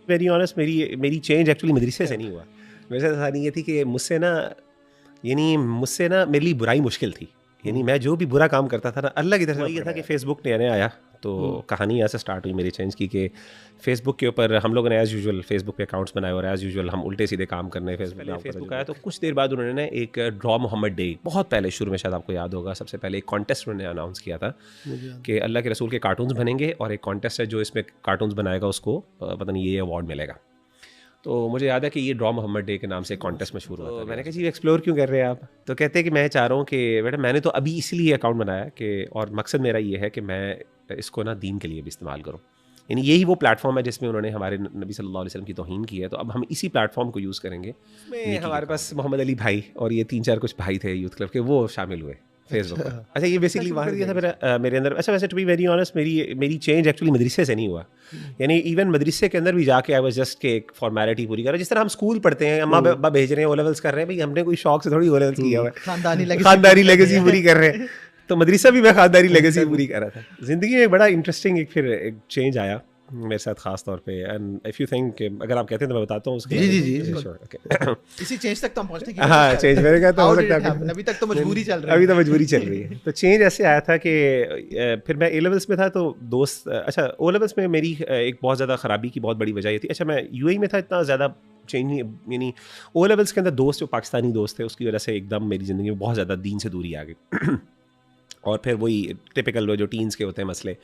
Very honest मेरी change actually मदरसे से नहीं हुआ। वैसे कहानी ये थी कि मुझसे ना मेरे लिए बुराई मुश्किल थी। यानी मैं जो भी बुरा काम करता था ना, अल्लाह की तरफ से ये था कि फ़ेसबुक नया नया आया, तो कहानी यहाँ से स्टार्ट हुई मेरी चेंज की कि फ़ेसबुक के ऊपर हम लोगों ने एज़ यूजुअल फ़ेसबुक पे अकाउंट्स बनाए और एज़ यूजुअल हम उल्टे सीधे काम करने फेसबुक आया। तो कुछ देर बाद उन्होंने एक ड्रॉ मोहम्मद डे, बहुत पहले शुरू में, शायद आपको याद होगा, सबसे पहले एक कॉन्टेस्ट उन्होंने अनाउंस किया था कि अल्लाह के रसूल के कार्टून्स बनेंगे और एक कॉन्टेस्ट है, जो इसमें कार्टून्स बनाएगा उसको पता नहीं ये अवार्ड मिलेगा। तो मुझे याद है कि ये ड्रॉ मोहम्मद डे के नाम से कॉन्टेस्ट मशहूर हुआ था। मैंने कहा जी एक्सप्लोर क्यों कर रहे हैं आप? तो कहते हैं कि मैं चाह रहा हूँ कि बेटा मैंने तो अभी इसलिए अकाउंट बनाया कि, और मकसद मेरा ये है कि मैं इसको ना दीन के लिए भी इस्तेमाल करूँ। यानी यही वो प्लेटफॉर्म है जिसमें उन्होंने हमारे नबी सल्लल्लाहु अलैहि वसल्लम की तौहीन की है, तो अब हम इसी प्लेटफॉर्म को यूज़ करेंगे। हमारे पास मोहम्मद अली भाई और ये 3-4 कुछ भाई थे यूथ क्लब के, वो शामिल हुए फेसबुक पर। अच्छा, ये बेसिकली वहाँ दिया था मेरे अंदर। अच्छा, वैसे टू बी वेरी ऑनेस्ट मेरी चेंज एक्चुअली मदरसे से नहीं हुआ। यानी इवन मदरसे के अंदर भी जाके आई वाज जस्ट के एक फॉर्मेलिटी पूरी कर रहा, जिस तरह हम स्कूल पढ़ते हैं, अम्मा बाबा भेज रहे हैं, ओ लेवल्स कर रहे हैं, भाई हमने कोई शौक से थोड़ी ओ लेवल्स किया हुआ है, खानदानी लेगेसी पूरी कर रहे हैं। तो मदरसा भी मैं खानदानी लेगेसी पूरी कर रहा था। ज़िंदगी में एक बड़ा इंटरेस्टिंग एक चेंज आया मेरे साथ खास तौर पे, एंड इफ यू थिंक, अगर आप कहते हैं तो मैं बताता हूँ उसके। जी इसी चेंज तक तो हम पहुंचते हैं। हाँ, चेंज मेरे कहता हो सकता है, अभी तक तो मजबूरी चल रही है। अभी तो मजबूरी चल रही है। तो चेंज ऐसे आया था कि फिर मैं ए लेवल्स में था, तो दोस्त, अच्छा ओ लेवल्स में मेरी एक बहुत ज़्यादा ख़राबी की बहुत बड़ी वजह ये थी, अच्छा मैं यूएई में था, इतना ज़्यादा चेंज नहीं, यानी ओ लेवल्स के अंदर दोस्त जो पाकिस्तानी दोस्त थे, उसकी वजह से एकदम मेरी ज़िंदगी में बहुत ज़्यादा दीन से दूरी आ गई। और फिर वही टिपिकल जो टीन्स के होते हैं मसले।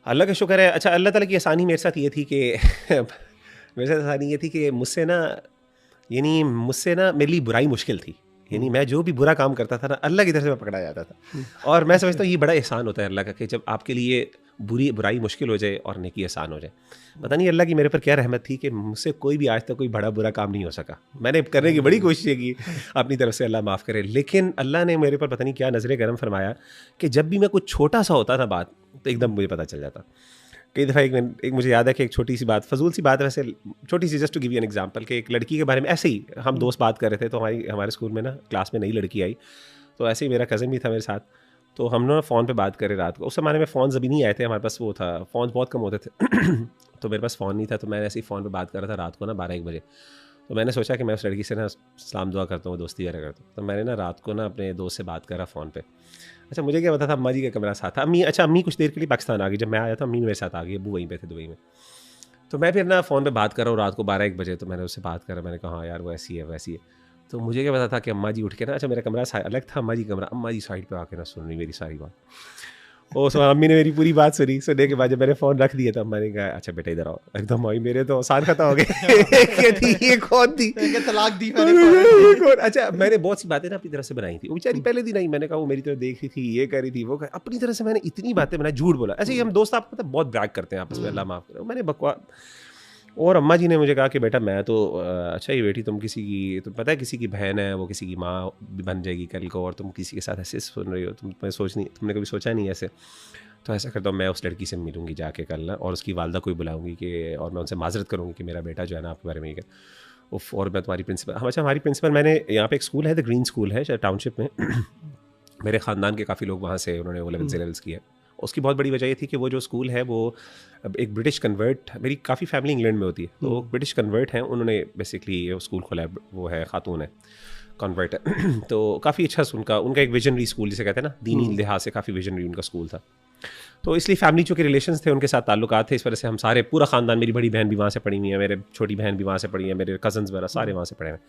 अल्लाह का शुक्र है, अच्छा अल्लाह ताला की आसानी मेरे साथ ये थी कि मेरे साथ आसानी ये थी कि मुझसे ना मेरे लिए बुराई मुश्किल थी। यानी मैं जो भी बुरा काम करता था ना, अल्लाह की तरफ से मैं पकड़ा जाता था। और मैं समझता हूँ ये बड़ा एहसान होता है अल्लाह का, कि जब आपके लिए बुराई मुश्किल हो जाए और नेकी आसान हो जाए। पता नहीं अल्लाह की मेरे पर क्या रहमत थी कि मुझसे कोई भी आज तक कोई बड़ा बुरा काम नहीं हो सका। मैंने करने की बड़ी कोशिश की अपनी तरफ से, अल्लाह माफ़ करे, लेकिन अल्लाह ने मेरे पर पता नहीं क्या नज़र करम फरमाया कि जब भी मैं कुछ छोटा सा होता था बात, तो एकदम मुझे पता चल जाता। कई दफ़ा एक मुझे याद है कि एक छोटी सी बात, फजूल सी बात है वैसे, छोटी सी, just to give you an example, कि एक लड़की के बारे में ऐसे ही हम दोस्त बात कर रहे थे, तो हमारे स्कूल में ना क्लास में नई लड़की आई, तो ऐसे ही मेरा कज़न भी था मेरे साथ, तो हम ना फ़ोन पे बात कर रहे रात को। उस ज़माने में फ़ोन अभी नहीं आए थे हमारे पास, वो था फ़ोन बहुत कम होते थे तो मेरे पास फ़ोन नहीं था, तो मैं ऐसे ही फ़ोन पे बात कर रहा था रात को ना 12-1 बजे। तो मैंने सोचा कि मैं उस लड़की से ना सलाम दुआ करता हूँ, दोस्ती वगैरह करता हूँ। तो मैंने ना रात को ना अपने दोस्त से बात करा फ़ोन पे। अच्छा, मुझे क्या पता था, अम्मा जी का कमरा साथ था। अम्मी कुछ देर के लिए पाकिस्तान आ गई, जब मैं आया था अम्मी मेरे साथ आ गई, अब्बू वहीं पे थे दुबई में। तो मैं फिर ना फ़ोन पे बात कर रहा हूँ रात को 12-1 बजे, तो मैंने उससे बात करा, मैंने कहा हाँ यार वो ऐसी है वैसी है। तो मुझे क्या पता था कि अम्मा जी उठ के ना, अच्छा मेरा कमरा अलग था, अम्मा जी कमरा, अम्मा जी साइड पे आके ना सुन रही मेरी सारी बात। ओ सो अम्मी ने मेरी पूरी बात सुनी। सुनने के बाद जब मैंने फ़ोन रख दिया, तो अम्मा ने कहा अच्छा बेटा इधर आओ। एकदम आई, मेरे तो आसान खत्म हो गए ये कौन थी, तलाक दी मैंने। अच्छा मैंने बहुत सी बातें ना अपनी तरफ से बनाई थी, वो बेचारी पहले दिन आई, मैंने कहा वो मेरी तरफ देख रही थी, ये कर रही थी, वो कर, अपनी तरफ से मैंने इतनी बातें बनाई, झूठ बोला। ऐसे ही हम दोस्त आपको पता बहुत ब्रैग करते हैं आपस में, अल्लाह माफ़ करे, मैंने बकवास। और अम्मा जी ने मुझे कहा कि बेटा मैं तो अच्छा ही बेटी, तुम किसी की, तुम पता है किसी की बहन है, वो किसी की माँ भी बन जाएगी कल को, और तुम किसी के साथ ऐसे सुन रही हो, तुमने कभी सोचा नहीं ऐसे। तो ऐसा करता हूँ, मैं उस लड़की से मिलूंगी जाके कल ना, और उसकी वालदा को भी बुलाऊंगी कि, और मैं उनसे माजरत करूँगी कि मेरा बेटा जो है ना आपके बारे में ये कर उफ, और मैं तुम्हारी प्रिंसिपल, अच्छा हमारी प्रिंसिपल, मैंने यहाँ पे एक स्कूल है द ग्रीन स्कूल है शायद टाउनशिप में मेरे ख़ानदान के काफ़ी लोग वहाँ से उन्होंने वो लेवल्स किया। उसकी बहुत बड़ी वजह ये थी कि वो जो स्कूल है वो एक ब्रिटिश कन्वर्ट, मेरी काफ़ी फैमिली इंग्लैंड में होती है, तो ब्रिटिश कन्वर्ट हैं, उन्होंने बेसिकली वो स्कूल खोला है, वो है खातून है कन्वर्ट है तो काफ़ी अच्छा उनका एक विजनरी स्कूल जिसे कहते हैं ना, दीनी लिहाज से काफ़ी विजनरी उनका स्कूल था। तो इसलिए फैमिली जो के रिलेशंस थे, उनके साथ ताल्लुकात थे, इस वजह से हम सारे पूरा ख़ानदान, मेरी बड़ी बहन भी वहाँ से पढ़ी हुई है, मेरे छोटी बहन भी वहाँ से पढ़ी है, मेरे कज़न्स वगैरह सारे वहाँ से पढ़े हैं।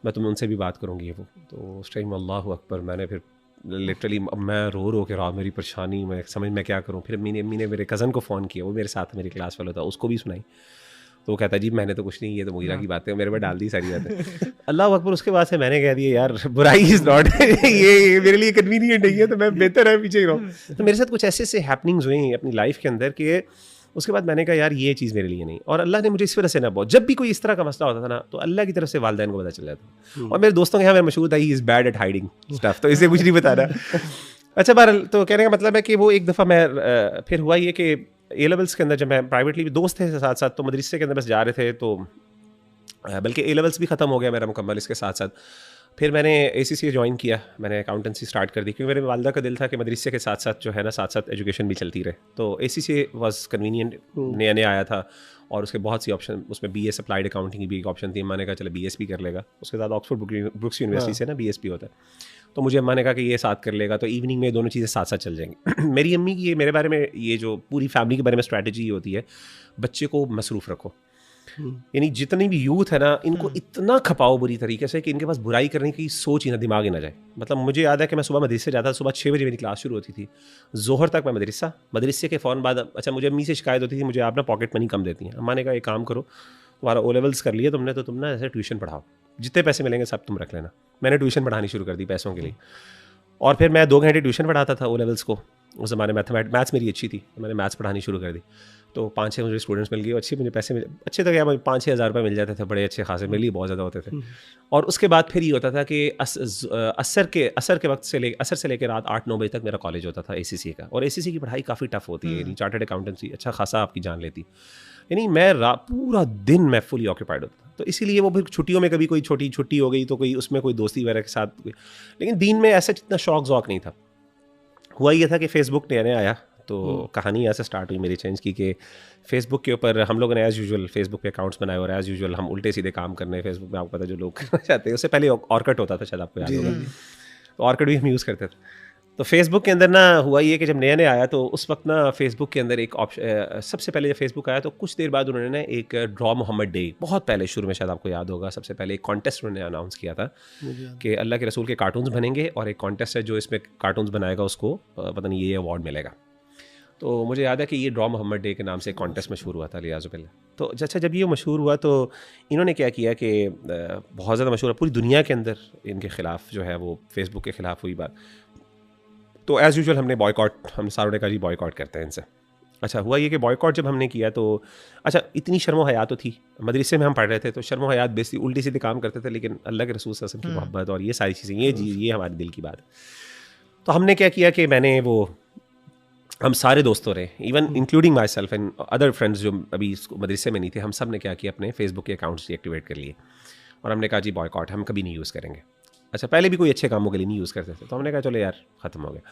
मैं तुम्हें उनसे भी बात करूँगी वो। तो उस टाइम अल्लाह अकबर, मैंने फिर लिटरली मैं रो के रहा, मेरी परेशानी, मैं समझ में क्या करूँ। फिर अम्मी ने मेरे कज़न को फ़ोन किया, वो मेरे साथ मेरी क्लास वाला था, उसको भी सुनाई। तो वो कहता जी मैंने तो कुछ नहीं, ये तो मुगीरा की बातें, मेरे पे डाल दी सारी बातें अल्लाह अकबर। उसके बाद से मैंने कह दिया यार बुराई इज़ नॉट ये मेरे लिए कन्वीनियंट नहीं है, तो मैं बेहतर है पीछे ही रहूँ। तो मेरे साथ कुछ ऐसे हैपनिंग्स हुई अपनी लाइफ के अंदर कि उसके बाद मैंने कहा यार ये चीज़ मेरे लिए नहीं। और अल्लाह ने मुझे इस वजह से ना, बहुत जब भी कोई इस तरह का मसला होता था ना, तो अल्लाह की तरफ से वालिदैन को पता चल जाता। और मेरे दोस्तों के यहाँ मेरा मशहूर था he is bad at hiding stuff, तो इसे कुछ नहीं बताना अच्छा बहरहाल, तो कहने का मतलब है कि वो एक दफ़ा मैं फिर हुआ ये कि ए लेवल्स के अंदर जब मैं प्राइवेटली भी दोस्त थे साथ साथ, तो मदरसे के अंदर बस जा रहे थे, तो बल्कि ए लेवल्स भी ख़त्म हो गया मेरा मुकम्मल। इसके साथ साथ फिर मैंने ACCA ज्वाइन किया, मैंने अकाउंटेंसी स्टार्ट कर दी, क्योंकि मेरे वालदा का दिल था कि मदरसे के साथ साथ जो है ना, साथ साथ एजुकेशन भी चलती रहे। तो ACCA वाज कन्वीनियंट, नया नया आया था, और उसके बहुत सी ऑप्शन, उसमें BS अप्लाइड अकाउंटिंग की भी एक ऑप्शन थी। मैंने कहा चलो BS भी कर लेगा, उसके साथ ऑक्सफोर्ड ब्रुक्स यूनिवर्सिटी से ना BS भी होता है, तो मुझे अम्मा ने कहा कि ये साथ कर लेगा, तो इवनिंग में दोनों चीज़ें साथ साथ चल जाएंगी। मेरी अम्मी की ये मेरे बारे में, ये जो पूरी फैमिली के बारे में स्ट्रैटेजी ये होती है, बच्चे को मसरूफ़ रखो। यानी जितनी भी यूथ है ना, इनको इतना खपाओ बुरी तरीके से कि इनके पास बुराई करने की सोच ही ना, दिमाग ही ना जाए। मतलब मुझे याद है कि मैं सुबह मदरसे जाता, सुबह 6 बजे मेरी क्लास शुरू होती थी, जोहर तक मैं मदरसे के फ़ौरन बाद, अच्छा मुझे अम्मी से शिकायत होती थी, मुझे आप ना पॉकेट मनी कम देती हैं। अम्मा ने कहा एक काम करो, तुम्हारा O लेवल्स कर लिए तुमने, तो तुम ना ऐसे ट्यूशन पढ़ाओ, जितने पैसे मिलेंगे सब तुम रख लेना। मैंने ट्यूशन पढ़ानी शुरू कर दी पैसों के लिए, और फिर मैं 2 घंटे ट्यूशन पढ़ाता था O लेवल्स को। उस ज़माने मैथ्स मेरी अच्छी थी, मैंने मैथ्स पढ़ानी शुरू कर दी, तो 5-6 मुझे स्टूडेंट्स मिल गए, अच्छे मुझे पैसे मिले, अच्छे तो क्या, मुझे 5-6 हज़ार रुपये मिल जाते थे, बड़े अच्छे खासे, मेरे लिए बहुत ज़्यादा होते थे। और उसके बाद फिर ये होता था कि असर के वक्त से असर से लेकर रात 8-9 बजे तक मेरा कॉलेज होता था ACC का, और ACC की पढ़ाई काफ़ी टफ होती है, यानी चार्टर्ड अकाउंटेंसी अच्छा खासा आपकी जान लेती, यानी मैं पूरा दिन मैं फुली ऑक्यूपाइड होता था। तो इसीलिए वो फिर छुट्टियों में कभी कोई छोटी छुट्टी हो गई तो कोई उसमें कोई दोस्ती वगैरह के साथ, लेकिन दीन में ऐसा जितना शौक ज़ौक नहीं था। हुआ ये था कि फ़ेसबुक नया आया, तो कहानी ऐसे स्टार्ट हुई मेरी चेंज की, कि फ़ेसबुक के ऊपर हम लोगों ने एज़ यूजुअल फ़ेसबुक पे अकाउंट्स बनाए, और एज़ यूजुअल हम उल्टे सीधे काम करने फ़ेसबुक में, आपको पता है जो लोग करना चाहते हैं। उससे पहले ऑर्कट होता था, शायद आपको याद होगा, तो ऑर्कट भी हम यूज़ करते थे। तो फेसबुक के अंदर ना हुआ ये कि जब नया आया, तो उस वक्त ना फेसबुक के अंदर एक ऑप्शन, सबसे पहले जब फेसबुक आया तो कुछ देर बाद उन्होंने ना एक ड्रॉ मोहम्मद डे, बहुत पहले शुरू में, शायद आपको याद होगा, सबसे पहले एक कॉन्टेस्ट उन्होंने अनाउंस किया था कि अल्लाह के रसूल के कार्टून्स बनेंगे, और एक कॉन्टेस्ट है, जो इसमें कार्टून्स बनाएगा उसको पता नहीं ये अवार्ड मिलेगा। तो मुझे याद है कि ये ड्रॉ मोहम्मद डे के नाम से कॉन्टेस्ट मशहूर हुआ था, लियाज़ुबिल्लाह। तो अच्छा, जब ये मशहूर हुआ तो इन्होंने क्या किया कि बहुत ज़्यादा मशहूर, पूरी दुनिया के अंदर इनके ख़िलाफ़ जो है वो फेसबुक के ख़िलाफ़ हुई बात। तो एज़ यूजुअल हमने बॉयकॉट, हम सारों ने कहा जी बॉयकॉट करते हैं इनसे। अच्छा हुआ ये कि बॉयकॉट जब हमने किया तो अच्छा, इतनी शर्म हया तो थी, मदरसे में हम पढ़ रहे थे, तो शर्म हया बेसी उल्टी सीधे काम करते थे, लेकिन अल्लाह के रसूल सल्लल्लाहु अलैहि वसल्लम की मोहब्बत और ये सारी चीज़ें, ये हमारे दिल की बात है। तो हमने क्या किया कि हम सारे दोस्तों ने, even including my self and other friends जो अभी मदरसे में नहीं थे, हम सब ने क्या किया, अपने फेसबुक के अकाउंट्स डीएक्टिवेट कर लिए, और हमने कहा जी बॉयकॉट हम कभी नहीं यूज़ करेंगे। अच्छा, पहले भी कोई अच्छे कामों के लिए नहीं यूज़ करते थे, तो हमने कहा चलो यार ख़त्म हो गया।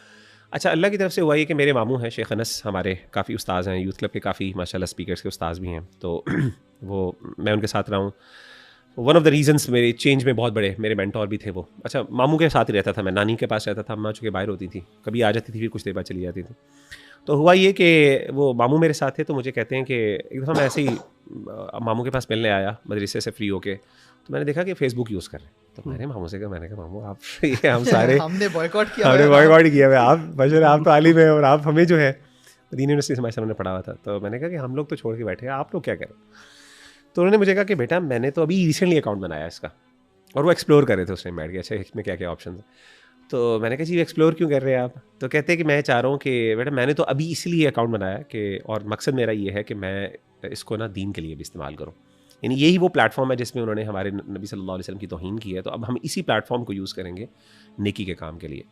अच्छा, अल्लाह की तरफ से हुआ ये कि मेरे मामू हैं शेख अनस, हमारे काफ़ी उस्ताद हैं, यूथ क्लब के काफ़ी माशाल्लाह स्पीकर्स के उस्ताद भी हैं, तो वो मैं उनके साथ रहा हूँ। वन ऑफ द रीजंस मेरे चेंज में बहुत बड़े मेरे मेंटोर भी थे वो। अच्छा, मामू के साथ ही रहता था मैं, नानी के पास रहता था, अम्मा चूँकि बाहर होती थी, कभी आ जाती थी, फिर कुछ देर बाद चली जाती थी। तो हुआ ये कि वो मामू मेरे साथ थे, तो मुझे कहते हैं कि एक दफ़ा मैं ऐसे ही मामू के पास मिलने आया मदरसे से फ्री होके, तो मैंने देखा कि फ़ेसबुक यूज़ कर रहे हैं। तो मैंने मामू से कहा, मैंने कहा मामू आप ये हम सारे हमने बॉयकॉट किया हुआ, आप बशर, आप तो आलिम है, और आप हमें जो है मदीना यूनिवर्सिटी से हमारे सामने पढ़ा हुआ था। तो मैंने कहा कि हम लोग तो छोड़ के बैठे हैं, आप लोग क्या करें? तो उन्होंने मुझे कहा कि बेटा मैंने तो अभी रिसेंटली अकाउंट बनाया इसका, और वो एक्सप्लोर कर रहे थे उस टाइम बैठ के, अच्छा इसमें क्या क्या ऑप्शन है। तो मैंने कहा जी एक्सप्लोर क्यों कर रहे हैं आप? तो कहते हैं कि मैं चाह रहा हूँ कि बेटा मैंने तो अभी इसलिए अकाउंट बनाया कि, और मकसद मेरा ये है कि मैं इसको ना दीन के लिए भी इस्तेमाल करूँ, यानी यही वो प्लेटफॉर्म है जिसमें उन्होंने हमारे नबी सल्लल्लाहु अलैहि वसल्लम की तौहीन की है, तो अब हम इसी प्लेटफॉर्म को यूज़ करेंगे नेकी के काम के लिए।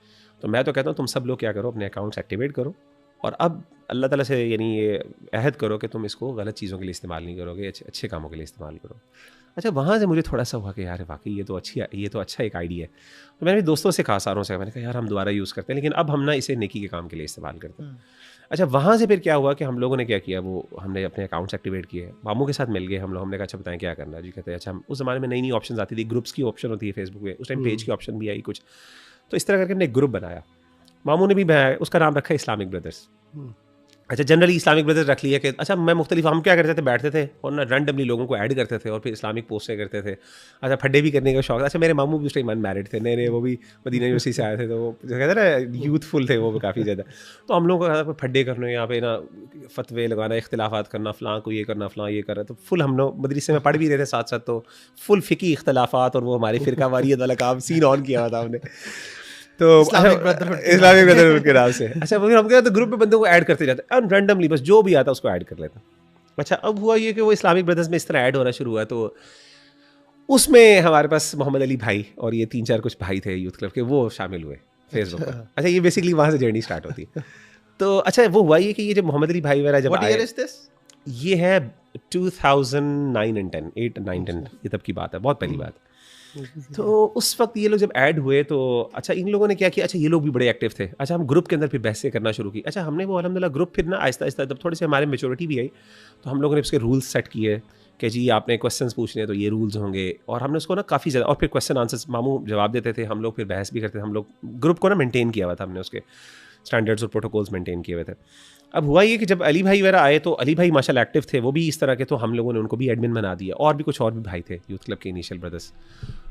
तो मैं तो कहता हूँ तुम सब लोग क्या करो, अपने अकाउंट्स एक्टिवेट करो, और अब अल्लाह ताला से यानी ये अहद करो कि तुम इसको गलत चीज़ों के लिए इस्तेमाल नहीं करोगे, अच्छे कामों के लिए इस्तेमाल करो। अच्छा, वहाँ से मुझे थोड़ा सा हुआ कि यार वाकई ये तो अच्छा एक आइडिया है। तो मैंने दोस्तों से कहा, सारों से, मैंने कहा यार हम दोबारा यूज़ करते हैं, लेकिन अब हम ना इसे नेकी के काम के लिए इस्तेमाल करते हैं। अच्छा, वहाँ से फिर क्या हुआ कि हम लोगों ने क्या किया, वो हमने अपने अकाउंट्स एक्टिवेट किए, मामू के साथ मिल गए हम लोग, हमने कहा अच्छा बताएं क्या करना है जी। कहते हैं अच्छा, उस ज़माने में नई ऑप्शन आती थी, ग्रुप्स की ऑप्शन होती है फेसबुक पे, उस टाइम पेज की ऑप्शन भी आई कुछ, तो इस तरह करके हमने एक ग्रुप बनाया, मामू ने भी बनाया, उसका नाम रखा इस्लामिक ब्रदर्स। अच्छा, जनरली इस्लामिक ब्रदर्स रख लिया कि अच्छा मैं मुख्तलिफ, हम क्या करते थे, बैठते थे और ना रैंडमली लोगों को ऐड करते थे और फिर इस्लामिक पोस्टें करते थे। अच्छा, फड्डे भी करने का शौक। अच्छा, मेरे मामू भी उस टाइम अनमैरिड थे, नए वो भी मदीना यूनिवर्सिटी से आए थे, तो वो कहते हैं ना यूथफुल थे वो काफ़ी ज़्यादा। तो हम लोग को फड्डे करने, यहाँ पे ना फतवे लगाना, इख्तिलाफात करना, फ़लाँ को ये करना, फ़लाँ ये कर रहा, तो फुल हम लोग मदरसे में पढ़ भी रहे थे साथ साथ, तो फुल फ़िकी इख्तिलाफात और वो हमारी फ़िरका वारियत वाला काम सीन ऑन किया हुआ था हमने, तो इस्लामिक ब्रदरहुड के नाम से। अच्छा, फिर हम क्या, तो ग्रुप में बंदों को ऐड करते जाते हैं रैंडमली, बस जो भी आता उसको ऐड कर लेता। अच्छा, अब हुआ ये कि वो इस्लामिक ब्रदर्स में इस तरह ऐड होना शुरू हुआ, तो उसमें हमारे पास मोहम्मद अली भाई और ये 3-4 कुछ भाई थे यूथ क्लब के, वो शामिल हुए फेसबुक पर। अच्छा, ये बेसिकली वहाँ से जर्नी स्टार्ट होती है। तो अच्छा, वो हुआ ये कि ये जब मोहम्मद अली भाई वगैरह जब आए, ये है 2009 and 10, 8, 9, 10 ये तब की बात है, बहुत पहली बात। तो उस वक्त ये लोग जब ऐड हुए तो अच्छा इन लोगों ने क्या किया, अच्छा ये लोग भी बड़े एक्टिव थे, अच्छा हम ग्रुप के अंदर फिर बहसें करना शुरू की। अच्छा हमने वो अल्हम्दुलिल्लाह ग्रुप फिर ना आहिस्ता आहिस्ता जब थोड़े से हमारे मेचोरिटी भी आई तो हम लोगों ने उसके रूल्स सेट किए कि जी आपने क्वेश्चंस पूछने हैं तो ये रूल्स होंगे, और हमने उसको ना काफ़ी ज़्यादा, और फिर क्वेश्चन आंसर्स मामू जवाब देते थे, हम लोग फिर बहस भी करते थे, हम लोग ग्रुप को ना मेंटेन किया हुआ था, हमने उसके स्टैंडर्ड्स और प्रोटोकॉल्स मेंटेन किए हुए थे। अब हुआ ये कि जब अली भाई वगैरह आए तो अली भाई माशाल्लाह एक्टिव थे, वो भी इस तरह के, तो हम लोगों ने उनको भी एडमिन बना दिया, और भी कुछ और भी भाई थे यूथ क्लब के इनिशियल ब्रदर्स।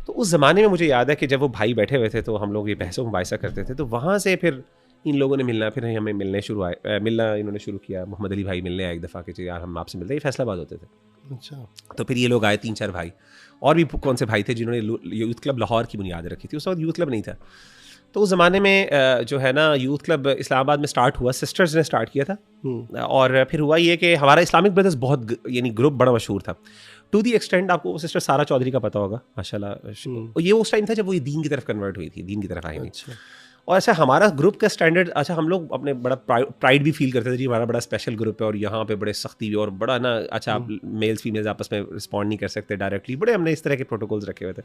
तो उस ज़माने में मुझे याद है कि जब वो भाई बैठे हुए थे तो हम लोग ये बहसों मुबाहिसा करते थे, तो वहाँ से फिर इन लोगों ने मिलना, फिर हमें मिलना इन्होंने शुरू किया। मोहम्मद अली भाई मिलने आए एक दफ़ा कि यार हम आपसे मिलते हैं, ये फैसलाबाद होते थे। अच्छा, तो फिर ये लोग आए 3-4 भाई, और भी कौन से भाई थे जिन्होंने यूथ क्लब लाहौर की बुनियाद रखी थी। उस वक्त यूथ क्लब नहीं था, तो उस ज़माने में जो है ना यूथ क्लब इस्लामाबाद में स्टार्ट हुआ, सिस्टर्स ने स्टार्ट किया था। और फिर हुआ ये कि हमारा इस्लामिक ब्रदर्स बहुत यानी ग्रुप बड़ा मशहूर था, टू दी एक्सटेंड आपको सिस्टर सारा चौधरी का पता होगा माशाल्लाह। ये उस टाइम था जब वो दीन की तरफ कन्वर्ट हुई थी, दीन की तरफ आई थी। अच्छा, और अच्छा हमारा ग्रुप का स्टैंडर्ड, अच्छा हम लोग अपने बड़ा प्राइड भी फील करते थे जी हमारा बड़ा स्पेशल ग्रुप है, और यहाँ पे बड़े सख्ती भी, और बड़ा ना अच्छा आप मेल्स फीमेल्स आपस में रिस्पॉन्ड नहीं कर सकते डायरेक्टली, बड़े हमने इस तरह के प्रोटोकॉल्स रखे हुए थे।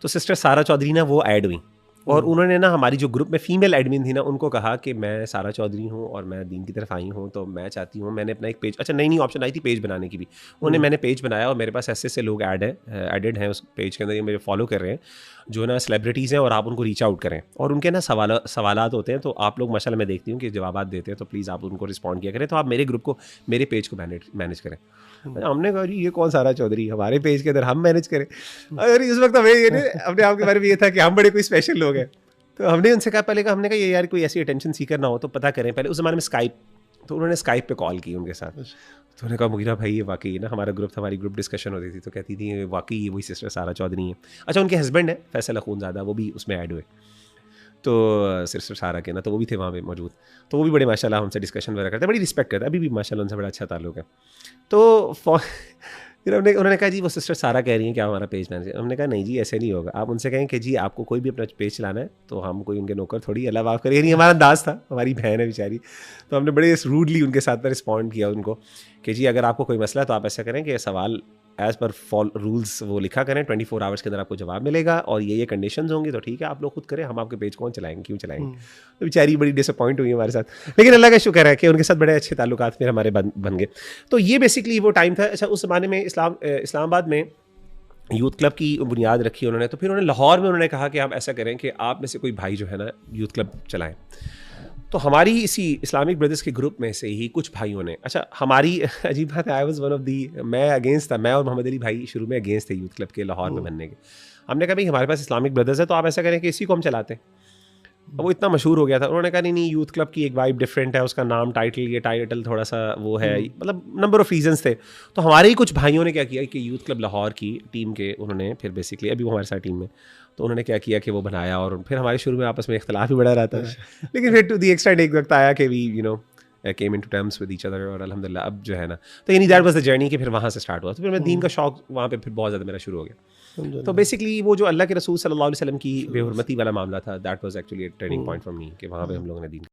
तो सिस्टर सारा चौधरी ना वो ऐड हुई, और उन्होंने ना हमारी जो ग्रुप में फीमेल एडमिन थी ना उनको कहा कि मैं सारा चौधरी हूँ और मैं दीन की तरफ आई हूँ, तो मैं चाहती हूँ, मैंने अपना एक पेज, अच्छा नई ऑप्शन आई थी पेज बनाने की भी, उन्हें मैंने पेज बनाया, और मेरे पास ऐसे ऐसे लोग एडेड हैं उस पेज के अंदर, ये मेरे फॉलो कर रहे हैं जो ना सेलिब्रिटीज़ हैं, और आप उनको रीच आउट करें, और उनके ना सवालात होते हैं, तो आप लोग माशाल्लाह मैं देखती हूँ कि जवाब देते हैं, तो प्लीज़ आप उनको रिस्पॉन्ड किया करें, तो आप मेरे ग्रुप को, मेरे पेज को मैनेज करें। हमने कहा जी ये कौन सारा चौधरी, हमारे पेज के अंदर हम मैनेज करें। अरे इस वक्त हमें ये अपने आप के बारे में ये था कि हम बड़े कोई स्पेशल लोग हैं, तो हमने उनसे कहा पहले, हमने कहा ये यार कोई ऐसी अटेंशन सीकर ना हो तो पता करें पहले। उस ज़माने में स्काइप, तो उन्होंने स्काइप पे कॉल की उनके साथ, तो उन्होंने कहा मुगीरा भाई ये वाकई ना हमारा ग्रुप था, हमारी ग्रुप डिस्कशन होती थी, तो कहती थी वाकई ये वही सिस्टर सारा चौधरी है। अच्छा उनके हस्बैंड है फैसल अखूनज़ादा, वो भी उसमें ऐड हुए, तो सिस्टर सारा के ना, तो वो भी थे वहाँ पे मौजूद, तो वो भी बड़े माशाल्लाह हमसे डिस्कशन वगैरह करते, बड़ी रिस्पेक्ट करते, अभी भी माशाल्लाह उनसे बड़ा अच्छा ताल्लुक है। तो फिर उन्होंने कहा जी वो सिस्टर सारा कह रही हैं कि आप हमारा पेज मैनेज। हमने कहा नहीं जी ऐसे नहीं होगा, आप उनसे कहें कि जी आपको कोई भी अपना पेज चलाना है तो हम कोई उनके नौकर थोड़ी, अल्लाह माफ़ करे, नहीं हमारा अंदाज़ था, हमारी बहन है बेचारी, तो हमने बड़े रूडली उनके साथ में रिस्पॉन्ड किया उनको कि जी अगर आपको कोई मसला है तो आप ऐसा करें कि सवाल एज़ पर रूल्स वो लिखा करें, 24 आवर्स के अंदर आपको जवाब मिलेगा, और ये कंडीशंस होंगी, तो ठीक है आप लोग खुद करें, हम आपके पेज कौन चलाएंगे, क्यों चलाएंगे। तो बेचारी बड़ी डिसअपॉइंट हुई हमारे साथ, लेकिन अल्लाह का शुक्र है कि उनके साथ बड़े अच्छे ताल्लुकात फिर हमारे बन गए। तो ये बेसिकली वो टाइम था। अच्छा उस ज़माने में इस्लामाबाद में यूथ क्लब की बुनियाद रखी उन्होंने, तो फिर उन्होंने लाहौर में उन्होंने कहा कि आप ऐसा करें कि आप में से कोई भाई जो है ना यूथ क्लब चलाएं। तो हमारी इसी इस्लामिक ब्रदर्स के ग्रुप में से ही कुछ भाइयों ने, अच्छा हमारी अजीब बात है, I was one of the, मैं अगेंस्ट था, मैं और मोहम्मद अली भाई शुरू में अगेंस्ट थे यूथ क्लब के लाहौर में बनने के। हमने कहा भाई हमारे पास इस्लामिक ब्रदर्स है तो आप ऐसा करें कि इसी को हम चलाते हैं। अब वो इतना मशहूर हो गया था, उन्होंने कहा नहीं यूथ क्लब की एक वाइब डिफरेंट है, उसका नाम ये टाइटल थोड़ा सा वो है, मतलब नंबर ऑफ़ रीजंस थे। तो हमारे ही कुछ भाइयों ने क्या किया कि यूथ क्लब लाहौर की टीम के उन्होंने फिर बेसिकली, अभी वो हमारे साथ टीम में, तो उन्होंने क्या किया कि वो बनाया, और फिर हमारे शुरू में आपस में इख्तलाफ भी बड़ा रहता है, लेकिन फिर टू दी एक्सटेंड एक वक्त आया कि we came into terms with each other, और अल्हम्दुलिल्लाह अब जो है ना, तो यानी दैट वाज द जर्नी कि फिर वहाँ से स्टार्ट हुआ। तो फिर मैं दीन का शौक वहाँ पे फिर बहुत ज़्यादा मेरा शुरू हो गया। तो बेसिकली वो जो अल्लाह के रसूल सल्लल्लाहु अलैहि वसल्लम की बेहुरमती वाला मामला था, that was actually a turning point for me, कि वहाँ पे हम लोगों ने दीन